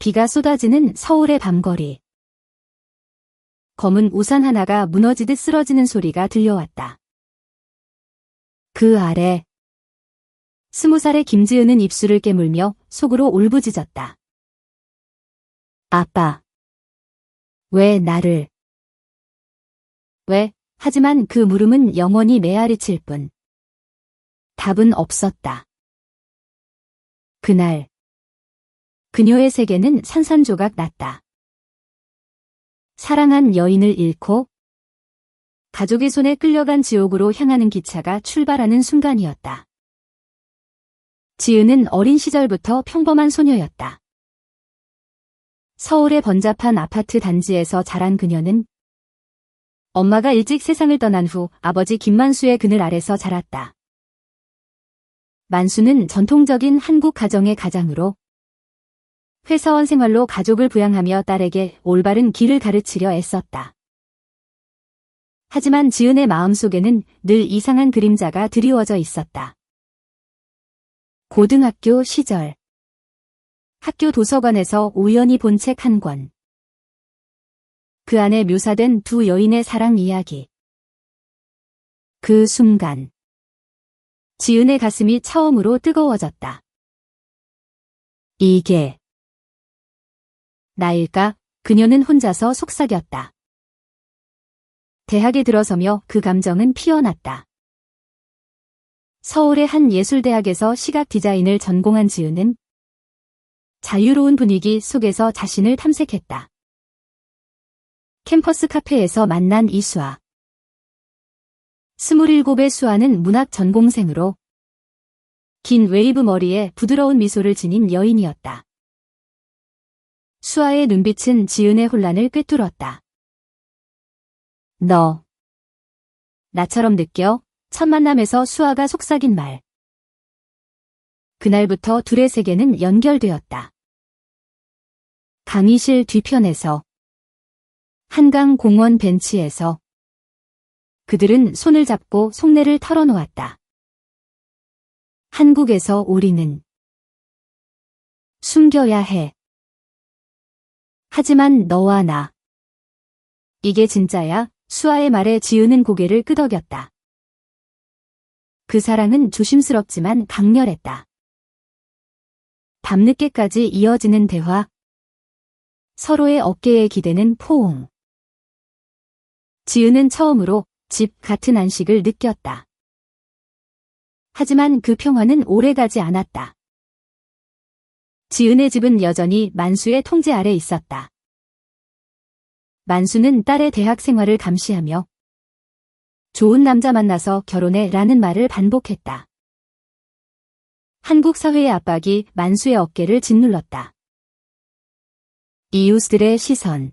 비가 쏟아지는 서울의 밤거리. 검은 우산 하나가 무너지듯 쓰러지는 소리가 들려왔다. 그 아래 20살의 김지은은 입술을 깨물며 속으로 울부짖었다. 아빠. 왜 나를. 왜? 하지만 그 물음은 영원히 메아리칠 뿐. 답은 없었다. 그날 그녀의 세계는 산산조각 났다. 사랑한 여인을 잃고 가족의 손에 끌려간 지옥으로 향하는 기차가 출발하는 순간이었다. 지은은 어린 시절부터 평범한 소녀였다. 서울의 번잡한 아파트 단지에서 자란 그녀는 엄마가 일찍 세상을 떠난 후 아버지 김만수의 그늘 아래서 자랐다. 만수는 전통적인 한국 가정의 가장으로 회사원 생활로 가족을 부양하며 딸에게 올바른 길을 가르치려 애썼다. 하지만 지은의 마음속에는 늘 이상한 그림자가 드리워져 있었다. 고등학교 시절 학교 도서관에서 우연히 본 책 한 권. 그 안에 묘사된 두 여인의 사랑 이야기. 그 순간 지은의 가슴이 처음으로 뜨거워졌다. 이게 나일까? 그녀는 혼자서 속삭였다. 대학에 들어서며 그 감정은 피어났다. 서울의 한 예술대학에서 시각 디자인을 전공한 지은은 자유로운 분위기 속에서 자신을 탐색했다. 캠퍼스 카페에서 만난 이수아. 27의 수아는 문학 전공생으로 긴 웨이브 머리에 부드러운 미소를 지닌 여인이었다. 수아의 눈빛은 지은의 혼란을 꿰뚫었다. 너 나처럼 느껴? 첫 만남에서 수아가 속삭인 말. 그날부터 둘의 세계는 연결되었다. 강의실 뒤편에서 한강 공원 벤치에서 그들은 손을 잡고 속내를 털어놓았다. 한국에서 우리는 숨겨야 해. 하지만 너와 나. 이게 진짜야? 수아의 말에 지은은 고개를 끄덕였다. 그 사랑은 조심스럽지만 강렬했다. 밤늦게까지 이어지는 대화. 서로의 어깨에 기대는 포옹. 지은은 처음으로 집 같은 안식을 느꼈다. 하지만 그 평화는 오래가지 않았다. 지은의 집은 여전히 만수의 통제 아래 있었다. 만수는 딸의 대학 생활을 감시하며 좋은 남자 만나서 결혼해 라는 말을 반복했다. 한국 사회의 압박이 만수의 어깨를 짓눌렀다. 이웃들의 시선,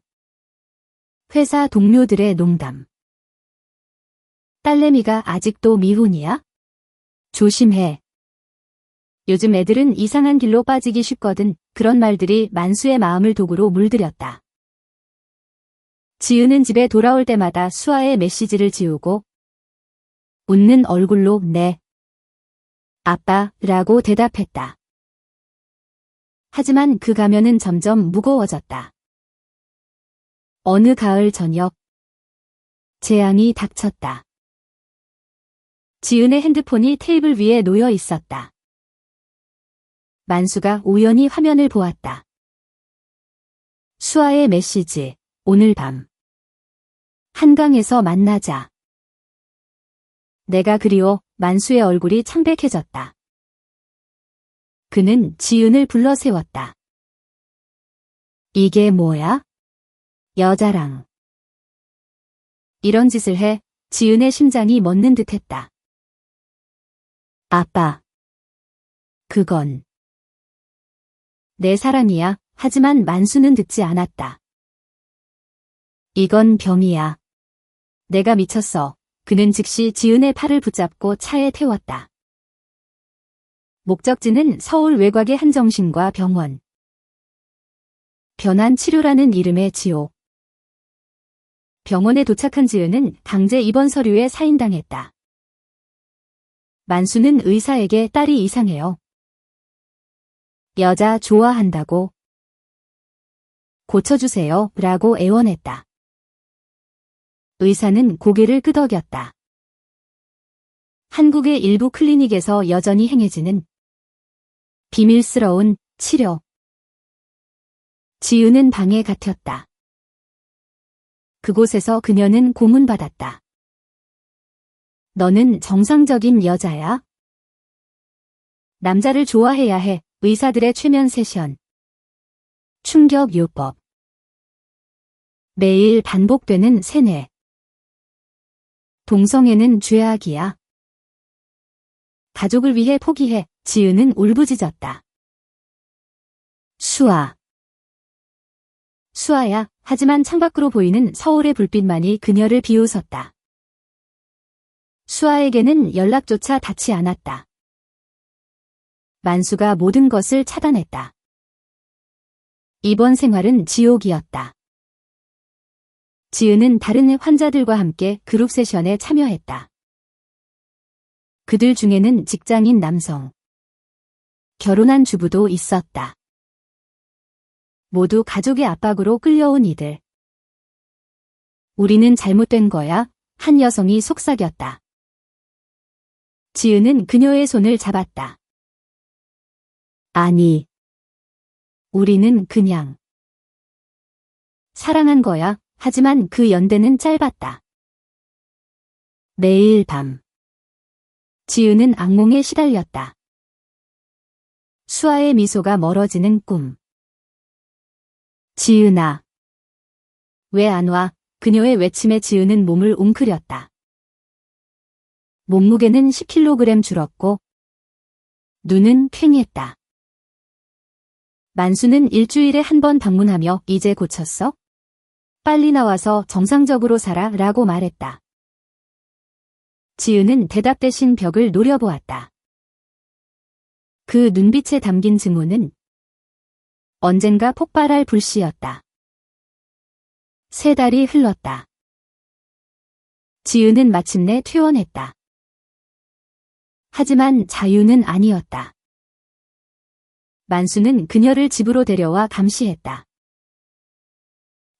회사 동료들의 농담. 딸내미가 아직도 미혼이야? 조심해. 요즘 애들은 이상한 길로 빠지기 쉽거든. 그런 말들이 만수의 마음을 독으로 물들였다. 지은은 집에 돌아올 때마다 수아의 메시지를 지우고 웃는 얼굴로 네, 아빠라고 대답했다. 하지만 그 가면은 점점 무거워졌다. 어느 가을 저녁 재앙이 닥쳤다. 지은의 핸드폰이 테이블 위에 놓여 있었다. 만수가 우연히 화면을 보았다. 수아의 메시지. 오늘 밤 한강에서 만나자. 내가 그리워. 만수의 얼굴이 창백해졌다. 그는 지은을 불러 세웠다. 이게 뭐야? 여자랑 이런 짓을 해? 지은의 심장이 멎는 듯했다. 아빠. 그건 내 사랑이야. 하지만 만수는 듣지 않았다. 이건 병이야. 내가 미쳤어. 그는 즉시 지은의 팔을 붙잡고 차에 태웠다. 목적지는 서울 외곽의 한정신과 병원. 변환 치료라는 이름의 지옥. 병원에 도착한 지은은 강제 입원 서류에 사인당했다. 만수는 의사에게 딸이 이상해요. 여자 좋아한다고. 고쳐주세요 라고 애원했다. 의사는 고개를 끄덕였다. 한국의 일부 클리닉에서 여전히 행해지는 비밀스러운 치료. 지은은 방에 갇혔다. 그곳에서 그녀는 고문받았다. 너는 정상적인 여자야? 남자를 좋아해야 해. 의사들의 최면 세션. 충격요법. 매일 반복되는 세뇌. 동성애는 죄악이야. 가족을 위해 포기해. 지은은 울부짖었다. 수아. 수아야. 하지만 창밖으로 보이는 서울의 불빛만이 그녀를 비웃었다. 수아에게는 연락조차 닿지 않았다. 만수가 모든 것을 차단했다. 입원 생활은 지옥이었다. 지은은 다른 환자들과 함께 그룹 세션에 참여했다. 그들 중에는 직장인 남성, 결혼한 주부도 있었다. 모두 가족의 압박으로 끌려온 이들. 우리는 잘못된 거야. 한 여성이 속삭였다. 지은은 그녀의 손을 잡았다. 아니, 우리는 그냥 사랑한 거야. 하지만 그 연대는 짧았다. 매일 밤 지은은 악몽에 시달렸다. 수아의 미소가 멀어지는 꿈. 지은아. 왜 안 와? 그녀의 외침에 지은은 몸을 웅크렸다. 몸무게는 10kg 줄었고 눈은 퀭했다. 만수는 일주일에 한 번 방문하며 이제 고쳤어? 빨리 나와서 정상적으로 살아 라고 말했다. 지은은 대답 대신 벽을 노려보았다. 그 눈빛에 담긴 증오는 언젠가 폭발할 불씨였다. 3달이 흘렀다. 지은은 마침내 퇴원했다. 하지만 자유는 아니었다. 만수는 그녀를 집으로 데려와 감시했다.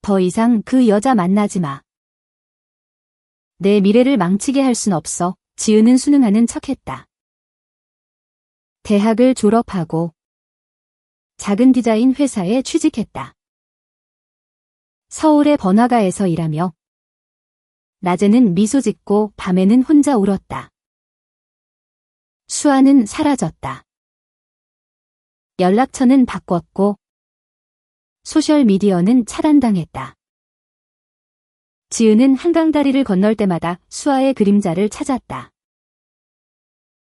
더 이상 그 여자 만나지 마. 내 미래를 망치게 할 순 없어. 지은은 순응하는 척했다. 대학을 졸업하고 작은 디자인 회사에 취직했다. 서울의 번화가에서 일하며 낮에는 미소 짓고 밤에는 혼자 울었다. 수아는 사라졌다. 연락처는 바꿨고 소셜미디어는 차단당했다. 지은은 한강다리를 건널 때마다 수아의 그림자를 찾았다.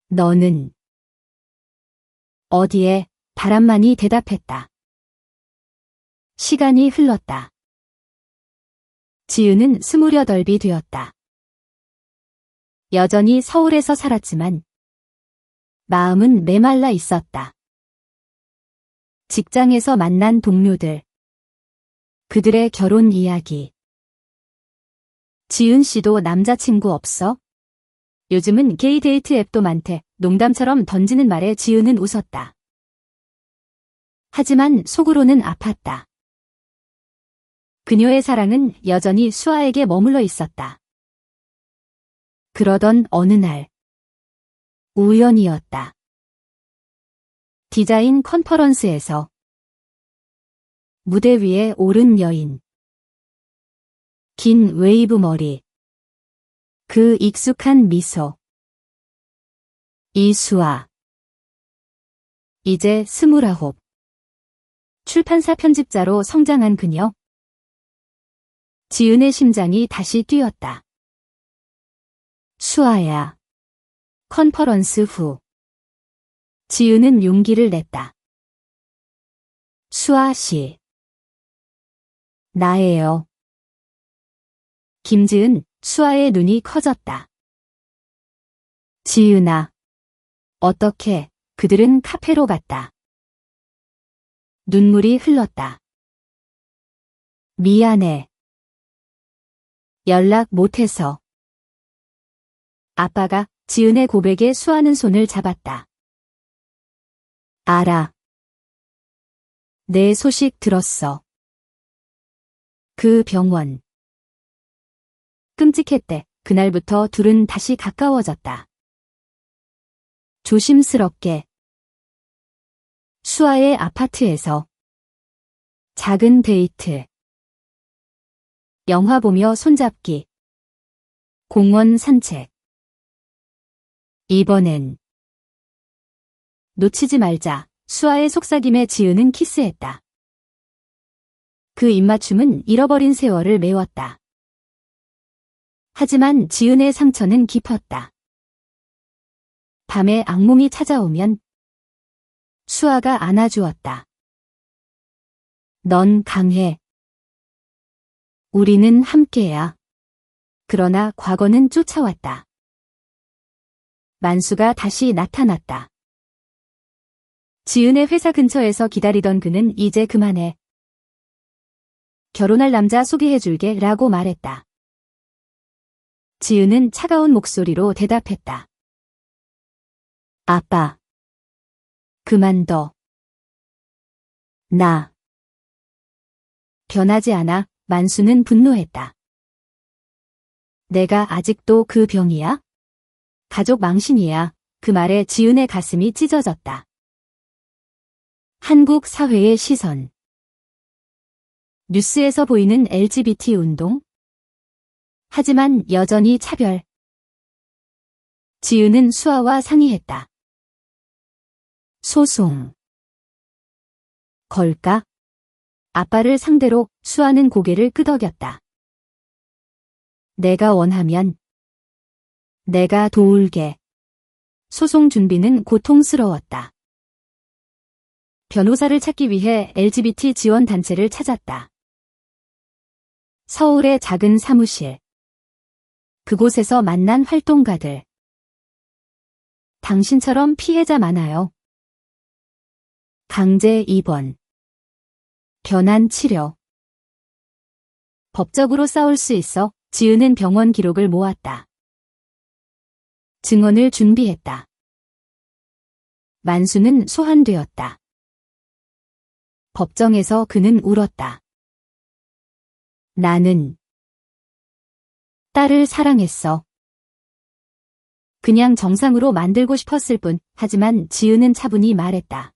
너는 어디에? 바람만이 대답했다. 시간이 흘렀다. 지은은 28이 되었다. 여전히 서울에서 살았지만 마음은 메말라 있었다. 직장에서 만난 동료들, 그들의 결혼 이야기. 지은 씨도 남자친구 없어? 요즘은 게이 데이트 앱도 많대. 농담처럼 던지는 말에 지은은 웃었다. 하지만 속으로는 아팠다. 그녀의 사랑은 여전히 수아에게 머물러 있었다. 그러던 어느 날, 우연이었다. 디자인 컨퍼런스에서 무대 위에 오른 여인. 긴 웨이브 머리. 그 익숙한 미소. 이수아. 이제 29. 출판사 편집자로 성장한 그녀. 지은의 심장이 다시 뛰었다. 수아야. 컨퍼런스 후. 지은은 용기를 냈다. 수아 씨. 나예요. 김지은, 수아의 눈이 커졌다. 지은아. 어떻게? 그들은 카페로 갔다. 눈물이 흘렀다. 미안해. 연락 못해서. 아빠가 지은의 고백에 수아는 손을 잡았다. 알아. 내 소식 들었어. 그 병원. 끔찍했대. 그날부터 둘은 다시 가까워졌다. 조심스럽게. 수아의 아파트에서. 작은 데이트. 영화 보며 손잡기. 공원 산책. 이번엔 놓치지 말자. 수아의 속삭임에 지은은 키스했다. 그 입맞춤은 잃어버린 세월을 메웠다. 하지만 지은의 상처는 깊었다. 밤에 악몽이 찾아오면 수아가 안아주었다. 넌 강해. 우리는 함께야. 그러나 과거는 쫓아왔다. 만수가 다시 나타났다. 지은의 회사 근처에서 기다리던 그는 이제 그만해. 결혼할 남자 소개해줄게 라고 말했다. 지은은 차가운 목소리로 대답했다. 아빠. 그만둬. 나. 변하지 않아. 만수는 분노했다. 내가 아직도 그 병이야? 가족 망신이야. 그 말에 지은의 가슴이 찢어졌다. 한국 사회의 시선. 뉴스에서 보이는 LGBT 운동? 하지만 여전히 차별. 지은은 수아와 상의했다. 소송. 걸까? 아빠를 상대로 수아는 고개를 끄덕였다. 내가 원하면 내가 도울게. 소송 준비는 고통스러웠다. 변호사를 찾기 위해 LGBT 지원 단체를 찾았다. 서울의 작은 사무실. 그곳에서 만난 활동가들. 당신처럼 피해자 많아요. 강제 입원. 변환 치료. 법적으로 싸울 수 있어. 지은은 병원 기록을 모았다. 증언을 준비했다. 만수는 소환되었다. 법정에서 그는 울었다. 나는 딸을 사랑했어. 그냥 정상으로 만들고 싶었을 뿐. 하지만 지은은 차분히 말했다.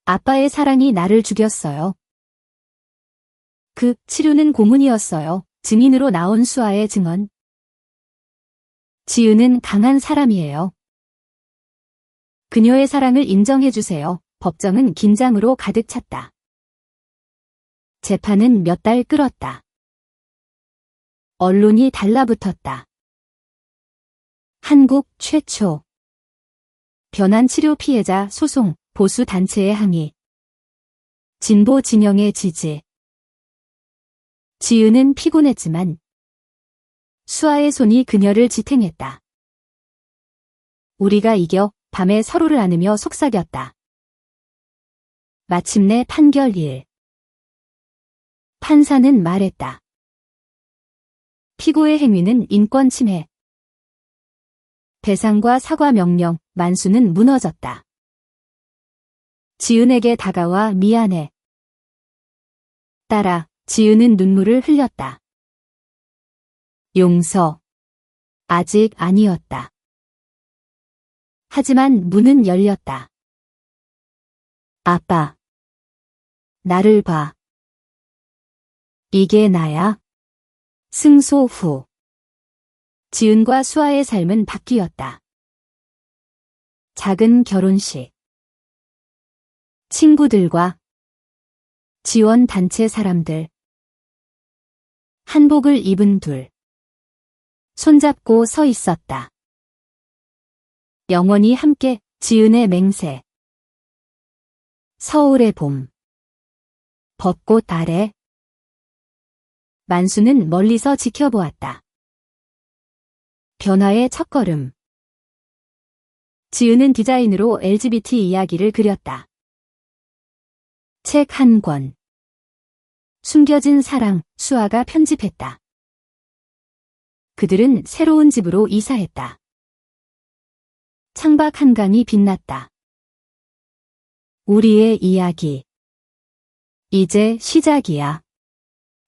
아빠의 사랑이 나를 죽였어요. 그 치료는 고문이었어요. 증인으로 나온 수아의 증언. 지은은 강한 사람이에요. 그녀의 사랑을 인정해주세요. 법정은 긴장으로 가득 찼다. 재판은 몇 달 끌었다. 언론이 달라붙었다. 한국 최초 변환치료 피해자 소송, 보수 단체의 항의, 진보 진영의 지지. 지은은 피곤했지만 수아의 손이 그녀를 지탱했다. 우리가 이겨. 밤에 서로를 안으며 속삭였다. 마침내 판결일. 판사는 말했다. 피고의 행위는 인권 침해. 배상과 사과 명령. 만수는 무너졌다. 지은에게 다가와 미안해. 딸아. 지은은 눈물을 흘렸다. 용서. 아직 아니었다. 하지만 문은 열렸다. 아빠. 나를 봐. 이게 나야? 승소 후. 지은과 수아의 삶은 바뀌었다. 작은 결혼식. 친구들과 지원 단체 사람들. 한복을 입은 둘. 손잡고 서 있었다. 영원히 함께. 지은의 맹세. 서울의 봄. 벚꽃 아래. 만수는 멀리서 지켜보았다. 변화의 첫걸음. 지은은 디자인으로 LGBT 이야기를 그렸다. 책 한 권. 숨겨진 사랑. 수아가 편집했다. 그들은 새로운 집으로 이사했다. 창밖 한강이 빛났다. 우리의 이야기. 이제 시작이야.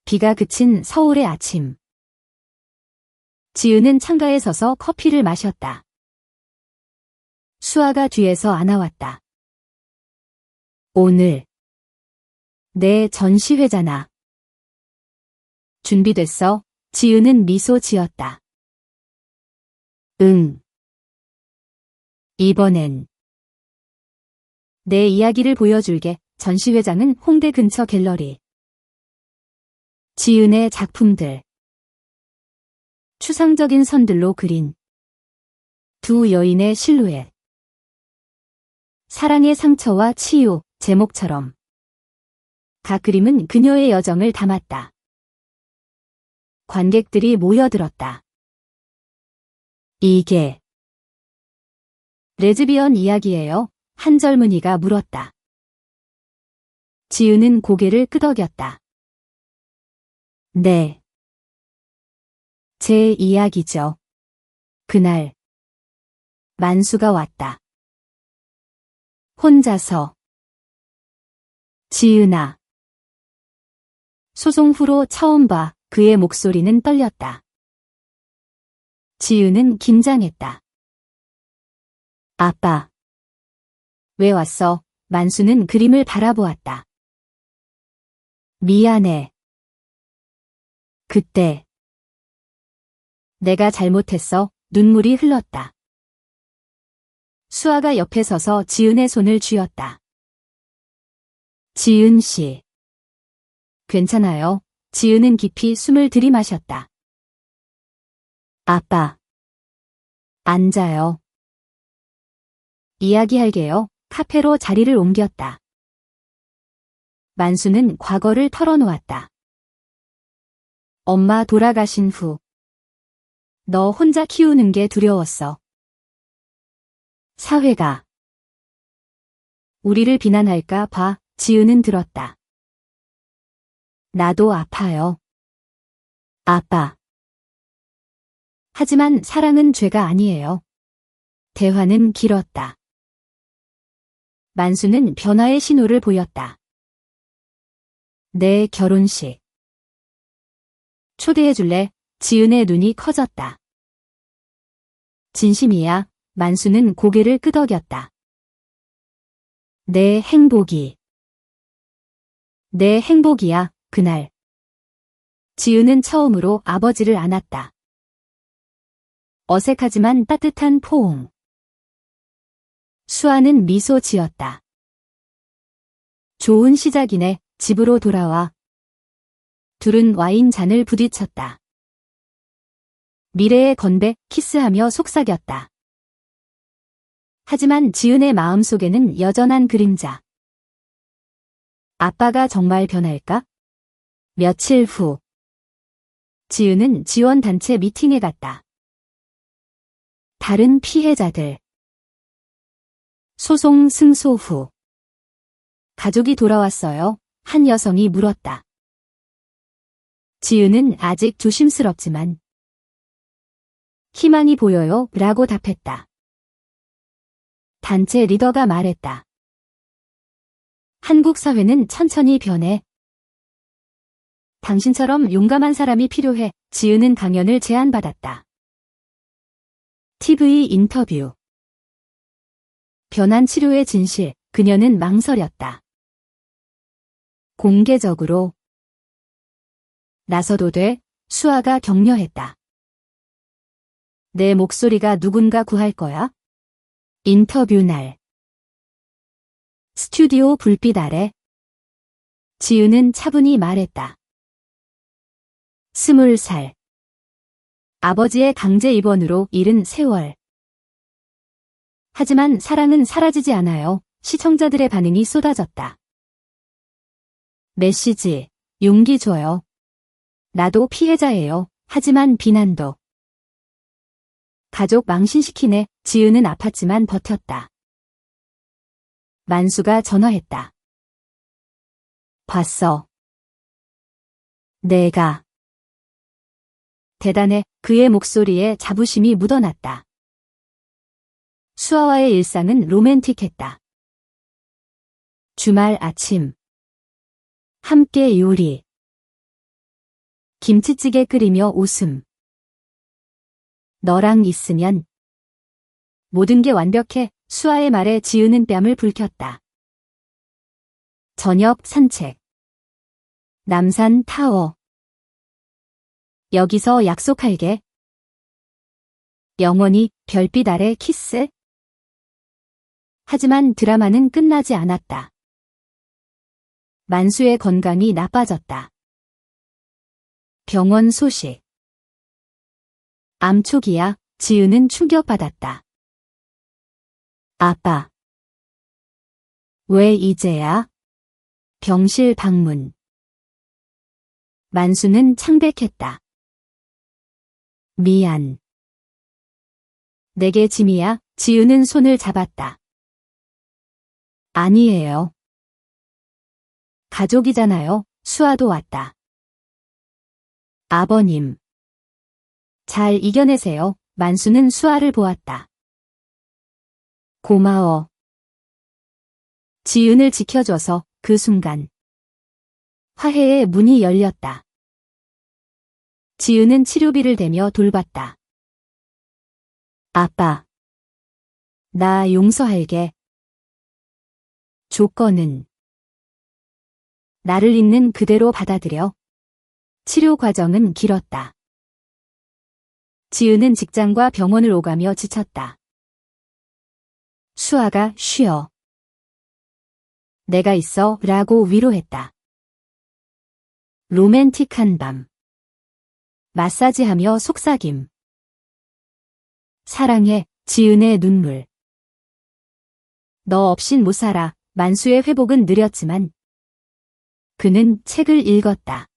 비가 그친 서울의 아침. 지은은 창가에 서서 커피를 마셨다. 수아가 뒤에서 안아왔다. 오늘 내 전시회잖아. 준비됐어? 지은은 미소 지었다. 응. 이번엔 내 이야기를 보여줄게. 전시회장은 홍대 근처 갤러리. 지은의 작품들. 추상적인 선들로 그린 두 여인의 실루엣. 사랑의 상처와 치유, 제목처럼. 각 그림은 그녀의 여정을 담았다. 관객들이 모여들었다. 이게 레즈비언 이야기예요? 한 젊은이가 물었다. 지은은 고개를 끄덕였다. 네. 제 이야기죠. 그날 만수가 왔다. 혼자서. 지은아. 소송 후로 처음 봐. 그의 목소리는 떨렸다. 지은은 긴장했다. 아빠. 왜 왔어? 만수는 그림을 바라보았다. 미안해. 그때 내가 잘못했어. 눈물이 흘렀다. 수아가 옆에 서서 지은의 손을 쥐었다. 지은 씨. 괜찮아요. 지은은 깊이 숨을 들이마셨다. 아빠. 앉아요. 이야기할게요. 카페로 자리를 옮겼다. 만수는 과거를 털어놓았다. 엄마 돌아가신 후 너 혼자 키우는 게 두려웠어. 사회가 우리를 비난할까 봐. 지은은 들었다. 나도 아파요. 아빠. 하지만 사랑은 죄가 아니에요. 대화는 길었다. 만수는 변화의 신호를 보였다. 내 결혼식. 초대해줄래? 지은의 눈이 커졌다. 진심이야. 만수는 고개를 끄덕였다. 내 행복이. 내 행복이야. 그날. 지은은 처음으로 아버지를 안았다. 어색하지만 따뜻한 포옹. 수아는 미소 지었다. 좋은 시작이네. 집으로 돌아와. 둘은 와인 잔을 부딪혔다. 미래의 건배, 키스하며 속삭였다. 하지만 지은의 마음속에는 여전한 그림자. 아빠가 정말 변할까? 며칠 후. 지은은 지원단체 미팅에 갔다. 다른 피해자들. 소송 승소 후. 가족이 돌아왔어요. 한 여성이 물었다. 지은은 아직 조심스럽지만 희망이 보여요 라고 답했다. 단체 리더가 말했다. 한국 사회는 천천히 변해. 당신처럼 용감한 사람이 필요해. 지은은 강연을 제안받았다. TV 인터뷰. 변한 치료의 진실. 그녀는 망설였다. 공개적으로 나서도 돼? 수아가 격려했다. 내 목소리가 누군가 구할 거야? 인터뷰 날. 스튜디오 불빛 아래. 지은은 차분히 말했다. 20살. 아버지의 강제 입원으로 잃은 세월. 하지만 사랑은 사라지지 않아요. 시청자들의 반응이 쏟아졌다. 메시지. 용기 줘요. 나도 피해자예요. 하지만 비난도. 가족 망신시키네. 지은은 아팠지만 버텼다. 만수가 전화했다. 봤어. 내가. 대단해. 그의 목소리에 자부심이 묻어났다. 수아와의 일상은 로맨틱했다. 주말 아침. 함께 요리. 김치찌개 끓이며 웃음. 너랑 있으면 모든 게 완벽해. 수아의 말에 지은은 뺨을 불켰다. 저녁 산책. 남산 타워. 여기서 약속할게. 영원히 별빛 아래 키스. 하지만 드라마는 끝나지 않았다. 만수의 건강이 나빠졌다. 병원 소식. 암 초기야. 지은은 충격받았다. 아빠. 왜 이제야? 병실 방문. 만수는 창백했다. 미안. 내게 짐이야. 지은은 손을 잡았다. 아니에요. 가족이잖아요. 수아도 왔다. 아버님. 잘 이겨내세요. 만수는 수아를 보았다. 고마워. 지은을 지켜줘서. 그 순간 화해의 문이 열렸다. 지은은 치료비를 대며 돌봤다. 아빠. 나 용서할게. 조건은 나를 있는 그대로 받아들여. 치료 과정은 길었다. 지은은 직장과 병원을 오가며 지쳤다. 수아가 쉬어. 내가 있어 라고 위로했다. 로맨틱한 밤. 마사지하며 속삭임. 사랑해. 지은의 눈물. 너 없인 못 살아. 만수의 회복은 느렸지만 그는 책을 읽었다.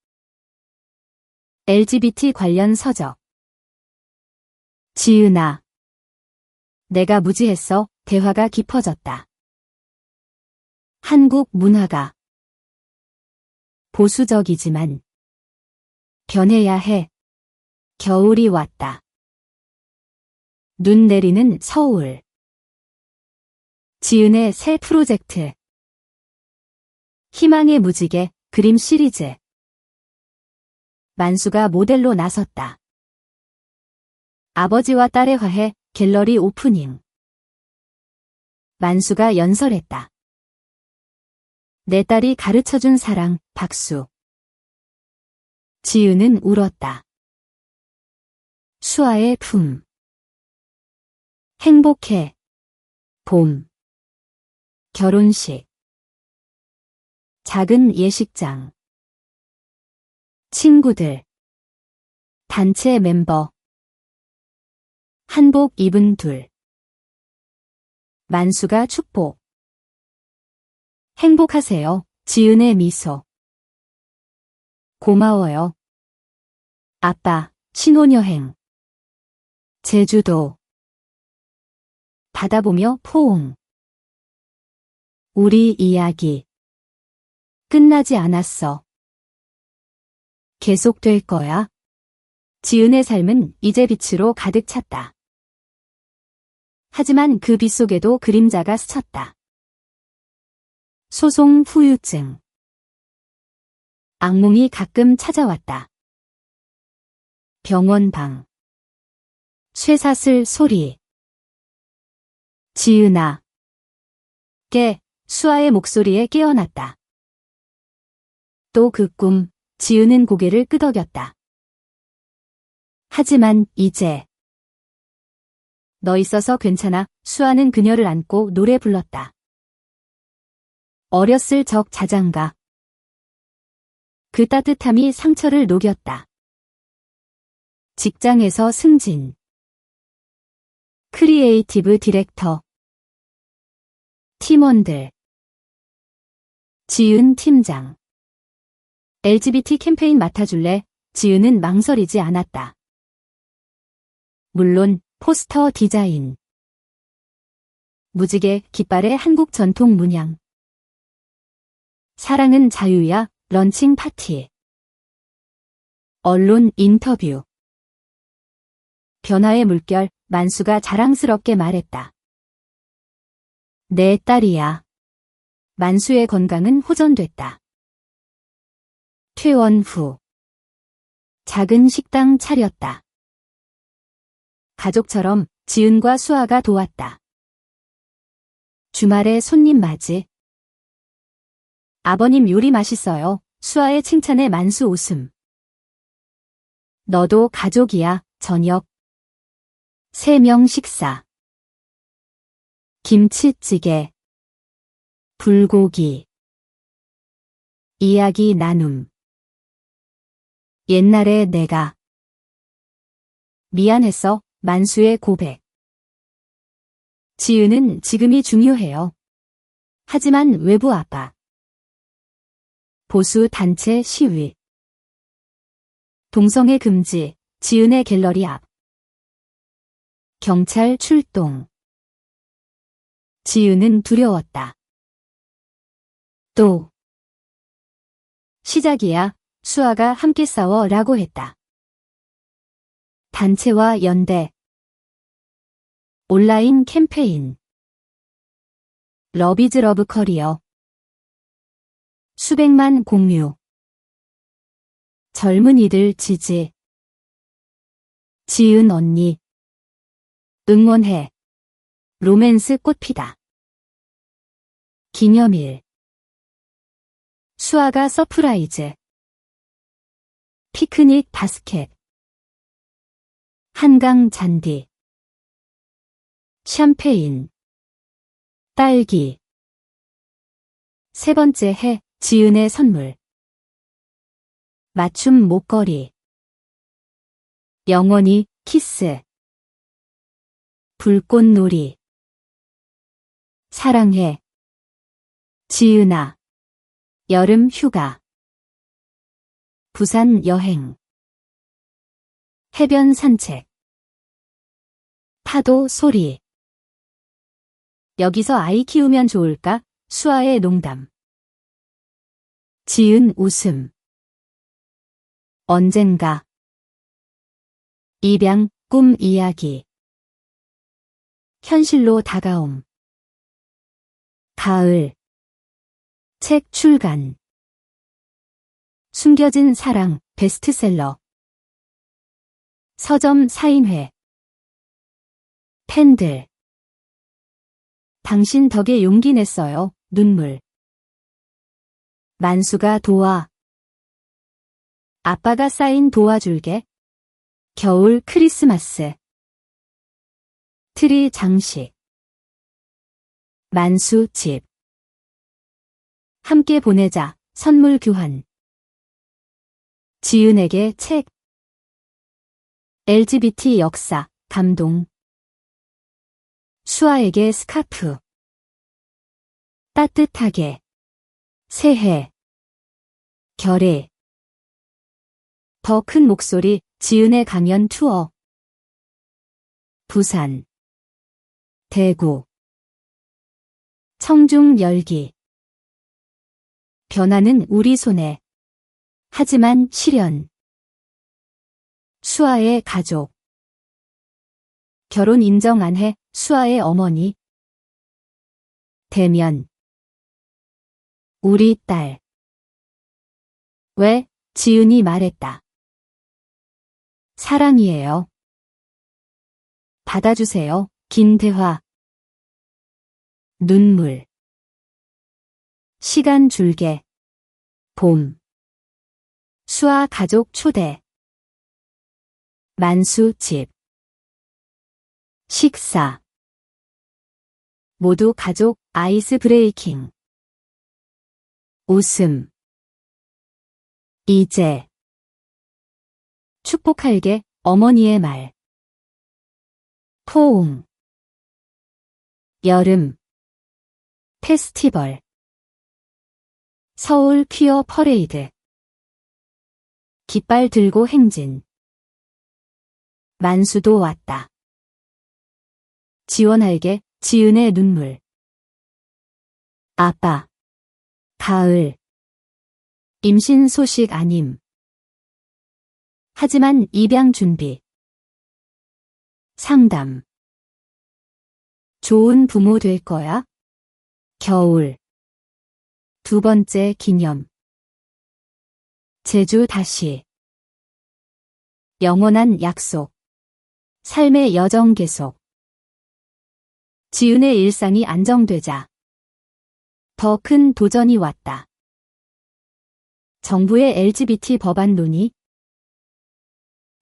LGBT 관련 서적. 지은아. 내가 무지했어. 대화가 깊어졌다. 한국 문화가 보수적이지만 변해야 해. 겨울이 왔다. 눈 내리는 서울. 지은의 새 프로젝트. 희망의 무지개 그림 시리즈. 만수가 모델로 나섰다. 아버지와 딸의 화해 갤러리 오프닝. 만수가 연설했다. 내 딸이 가르쳐준 사랑, 박수. 지은은 울었다. 수아의 품. 행복해. 봄. 결혼식. 작은 예식장. 친구들. 단체 멤버. 한복 입은 둘. 만수가 축복. 행복하세요. 지은의 미소. 고마워요. 아빠, 신혼여행. 제주도. 바다 보며 포옹. 우리 이야기. 끝나지 않았어. 계속될 거야. 지은의 삶은 이제 빛으로 가득 찼다. 하지만 그 빛 속에도 그림자가 스쳤다. 소송 후유증. 악몽이 가끔 찾아왔다. 병원 방. 쇠사슬 소리. 지은아. 수아의 목소리에 깨어났다. 또 그 꿈. 지은은 고개를 끄덕였다. 하지만 이제. 너 있어서 괜찮아. 수아는 그녀를 안고 노래 불렀다. 어렸을 적 자장가. 그 따뜻함이 상처를 녹였다. 직장에서 승진. 크리에이티브 디렉터. 팀원들. 지은 팀장. LGBT 캠페인 맡아줄래? 지은은 망설이지 않았다. 물론 포스터 디자인. 무지개 깃발의 한국 전통 문양. 사랑은 자유야. 런칭 파티. 언론 인터뷰. 변화의 물결. 만수가 자랑스럽게 말했다. 내 딸이야. 만수의 건강은 호전됐다. 퇴원 후. 작은 식당 차렸다. 가족처럼 지은과 수아가 도왔다. 주말에 손님 맞이. 아버님 요리 맛있어요. 수아의 칭찬에 만수 웃음. 너도 가족이야. 저녁. 3명 식사. 김치찌개. 불고기. 이야기 나눔. 옛날에 내가 미안했어. 만수의 고백. 지은은 지금이 중요해요. 하지만 외부 압박. 보수 단체 시위. 동성애 금지. 지은의 갤러리 앞. 경찰 출동. 지은은 두려웠다. 또 시작이야. 수아가 함께 싸워 라고 했다. 단체와 연대. 온라인 캠페인. 러비즈 러브 커리어. 수백만 공유. 젊은이들 지지. 지은 언니. 응원해. 로맨스 꽃피다. 기념일. 수아가 서프라이즈. 피크닉 바스켓. 한강 잔디. 샴페인. 딸기. 3번째 해. 지은의 선물. 맞춤 목걸이. 영원히 키스. 불꽃놀이. 사랑해. 지은아. 여름 휴가. 부산 여행. 해변 산책. 파도 소리. 여기서 아이 키우면 좋을까? 수아의 농담. 지은 웃음. 언젠가. 입양, 꿈 이야기. 현실로 다가옴. 가을. 책 출간. 숨겨진 사랑, 베스트셀러. 서점 사인회. 팬들. 당신 덕에 용기 냈어요. 눈물. 만수가 도와. 아빠가 사인 도와줄게. 겨울 크리스마스. 트리 장식. 만수 집. 함께 보내자. 선물 교환. 지은에게 책. LGBT 역사. 감동. 수아에게 스카프. 따뜻하게. 새해. 결의. 더 큰 목소리. 지은의 강연 투어. 부산. 대구. 청중 열기. 변화는 우리 손에. 하지만 실현. 수아의 가족. 결혼 인정 안 해. 수아의 어머니. 대면. 우리 딸. 왜? 지은이 말했다. 사랑이에요. 받아주세요. 긴 대화. 눈물. 시간 줄게. 봄. 수아 가족 초대. 만수 집. 식사. 모두 가족 아이스 브레이킹. 웃음. 이제. 축복할게. 어머니의 말. 포옹. 여름. 페스티벌. 서울 퀴어 퍼레이드. 깃발 들고 행진. 만수도 왔다. 지원할게. 지은의 눈물. 아빠. 가을. 임신 소식 아님. 하지만 입양 준비. 상담. 좋은 부모 될 거야? 겨울. 2번째 기념. 제주 다시. 영원한 약속. 삶의 여정 계속. 지은의 일상이 안정되자 더 큰 도전이 왔다. 정부의 LGBT 법안 논의.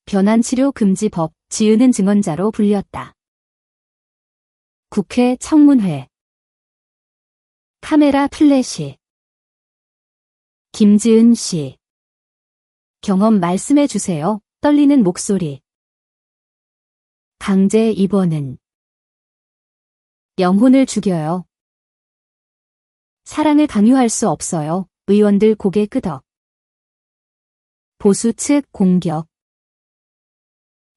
변환치료 금지법. 지은은 증언자로 불렸다. 국회 청문회. 카메라 플래시. 김지은 씨. 경험 말씀해 주세요. 떨리는 목소리. 강제 입원은 영혼을 죽여요. 사랑을 강요할 수 없어요. 의원들 고개 끄덕. 보수 측 공격.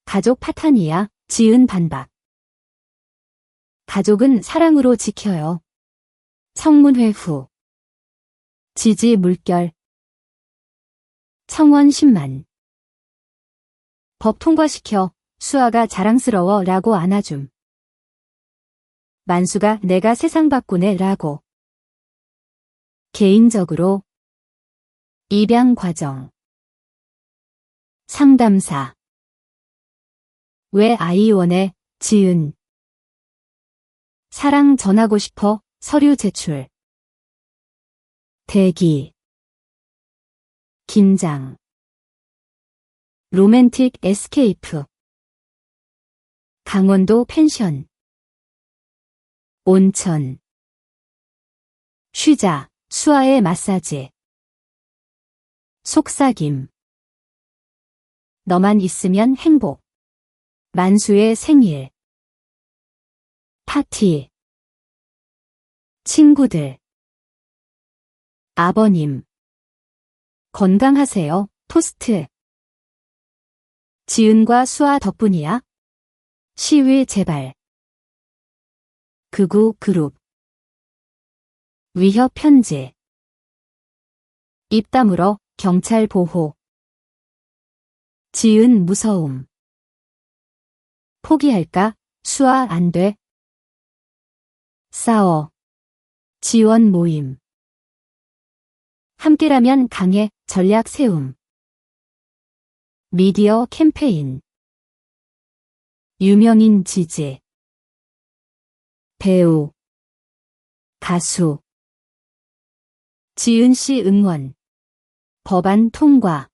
가족 파탄이야. 지은 반박. 가족은 사랑으로 지켜요. 청문회 후. 지지 물결. 청원 10만. 법 통과시켜. 수아가 자랑스러워 라고 안아줌. 만수가 내가 세상 바꾸네 라고. 개인적으로. 입양 과정. 상담사. 왜 아이 원해? 지은. 사랑 전하고 싶어. 서류 제출. 대기. 긴장. 로맨틱 에스케이프. 강원도 펜션. 온천. 쉬자. 수아의 마사지. 속삭임. 너만 있으면 행복. 만수의 생일. 파티. 친구들. 아버님. 건강하세요. 토스트. 지은과 수아 덕분이야. 시위 제발. 극우 그룹. 위협 편지. 입 다물어. 경찰 보호. 지은 무서움. 포기할까? 수아 안 돼. 싸워. 지원 모임. 함께라면 강해. 전략 세움. 미디어 캠페인. 유명인 지지. 배우. 가수. 지은 씨 응원. 법안 통과.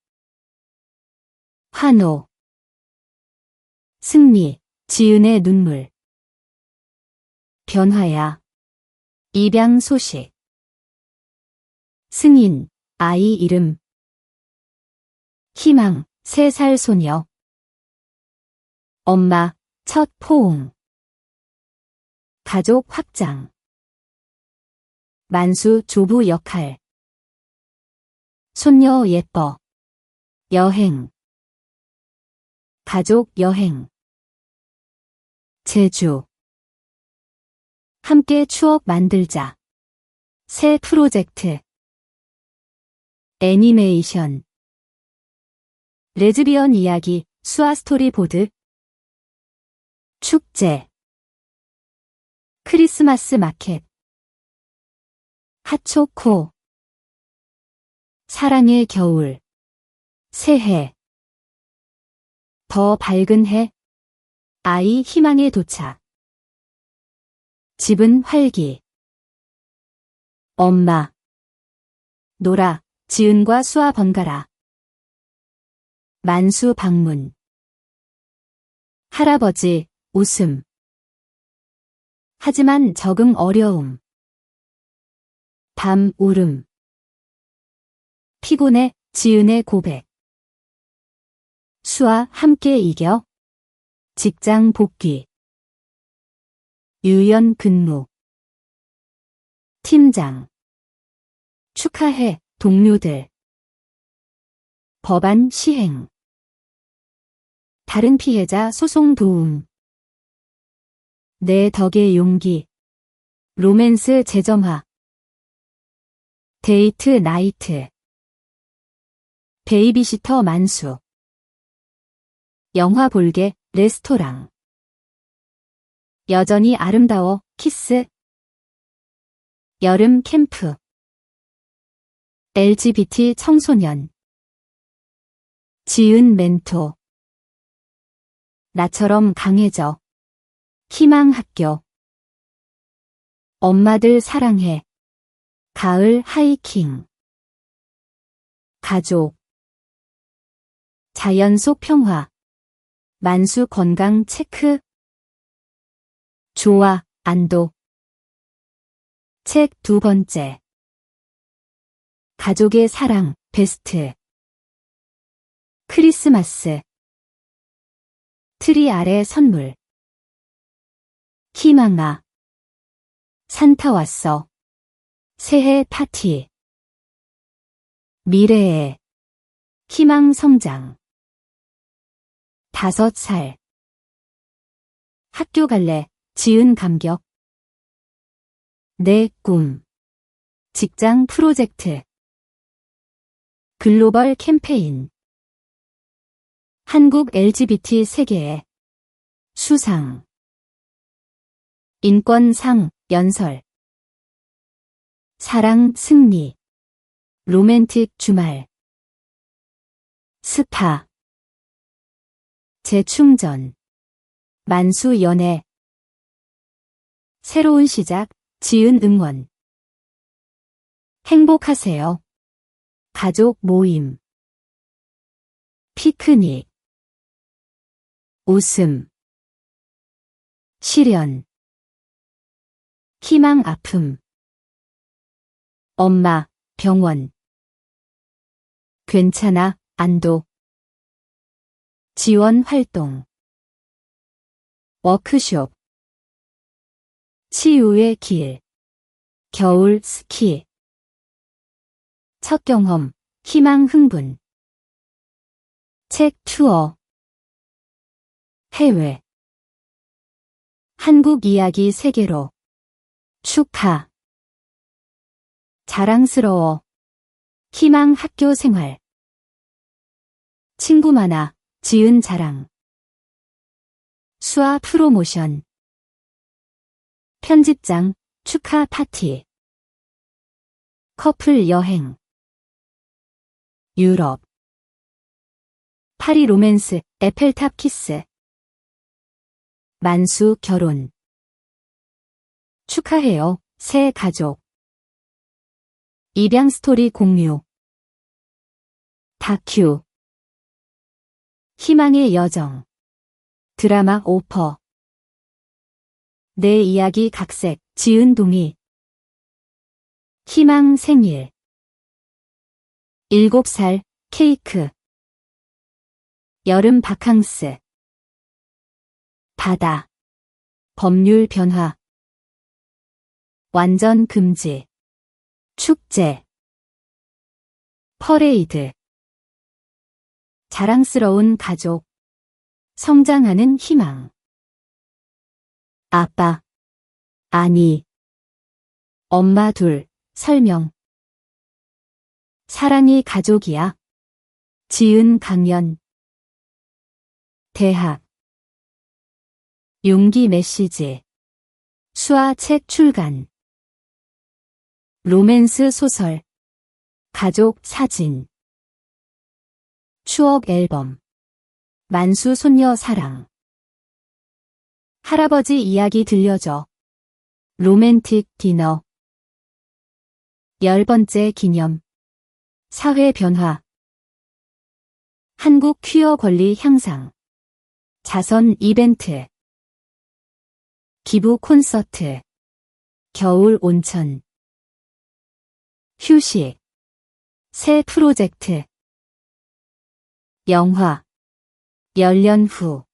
환호. 승리. 지은의 눈물. 변화야. 입양 소식. 승인. 아이 이름. 희망. 3살 소녀. 엄마. 첫 포옹. 가족 확장. 만수 조부 역할. 손녀 예뻐. 여행. 가족 여행. 제주. 함께 추억 만들자. 새 프로젝트. 애니메이션. 레즈비언 이야기. 수아 스토리보드. 축제. 크리스마스 마켓. 핫초코. 사랑의 겨울. 새해. 더 밝은 해. 아이 희망의 도착. 집은 활기. 엄마. 놀아. 지은과 수아 번갈아. 만수 방문. 할아버지. 웃음. 하지만 적응 어려움. 밤 울음. 피곤해. 지은의 고백. 수아 함께 이겨. 직장 복귀. 유연 근무. 팀장. 축하해. 동료들. 법안 시행. 다른 피해자 소송 도움. 내 덕의 용기. 로맨스 재점화. 데이트 나이트. 베이비시터 만수. 영화 볼게. 레스토랑. 여전히 아름다워. 키스. 여름 캠프. LGBT 청소년. 지은 멘토. 나처럼 강해져. 희망학교. 엄마들 사랑해. 가을 하이킹. 가족. 자연 속 평화. 만수 건강 체크. 좋아, 안도. 책 두 번째. 가족의 사랑, 베스트. 크리스마스. 트리 아래 선물. 희망아. 산타 왔어. 새해 파티. 미래의 희망 성장. 5살. 학교 갈래. 지은 감격. 내 꿈. 직장 프로젝트. 글로벌 캠페인. 한국 LGBT 세계의 수상. 인권상, 연설. 사랑, 승리. 로맨틱 주말. 스파. 재충전. 만수 연애. 새로운 시작, 지은 응원. 행복하세요. 가족 모임. 피크닉. 웃음. 시련. 희망 아픔. 엄마, 병원. 괜찮아, 안도. 지원 활동. 워크숍. 치유의 길. 겨울 스키. 첫 경험, 희망 흥분. 책 투어. 해외. 한국 이야기 세계로. 축하. 자랑스러워. 희망 학교 생활. 친구 많아. 지은 자랑. 수아 프로모션. 편집장. 축하 파티. 커플 여행. 유럽. 파리 로맨스. 에펠탑 키스. 만수 결혼. 축하해요. 새 가족. 입양 스토리 공유. 다큐. 희망의 여정. 드라마 오퍼. 내 이야기 각색. 지은 동의. 희망 생일. 7살 케이크. 여름 바캉스. 바다. 법률 변화. 완전 금지. 축제. 퍼레이드. 자랑스러운 가족. 성장하는 희망. 아빠. 아니. 엄마 둘. 설명. 사랑이 가족이야. 지은 강연. 대학. 용기 메시지. 수아 책 출간. 로맨스 소설. 가족 사진. 추억 앨범. 만수 손녀 사랑. 할아버지 이야기 들려줘. 로맨틱 디너. 10번째 기념. 사회 변화. 한국 퀴어 권리 향상. 자선 이벤트. 기부 콘서트. 겨울 온천. 휴식. 새 프로젝트. 영화. 10년 후.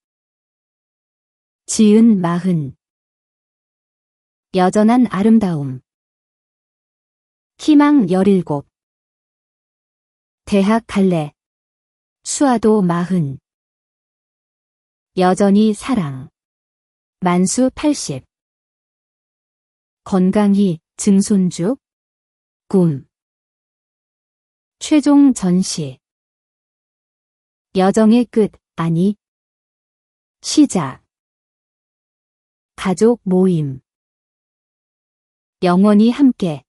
지은 40. 여전한 아름다움. 희망 17. 대학 갈래. 수아도 40. 여전히 사랑. 만수 80. 건강히. 증손주. 꿈. 최종 전시. 여정의 끝, 아니. 시작. 가족 모임. 영원히 함께.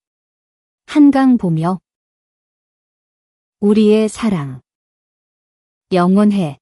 한강 보며. 우리의 사랑. 영원해.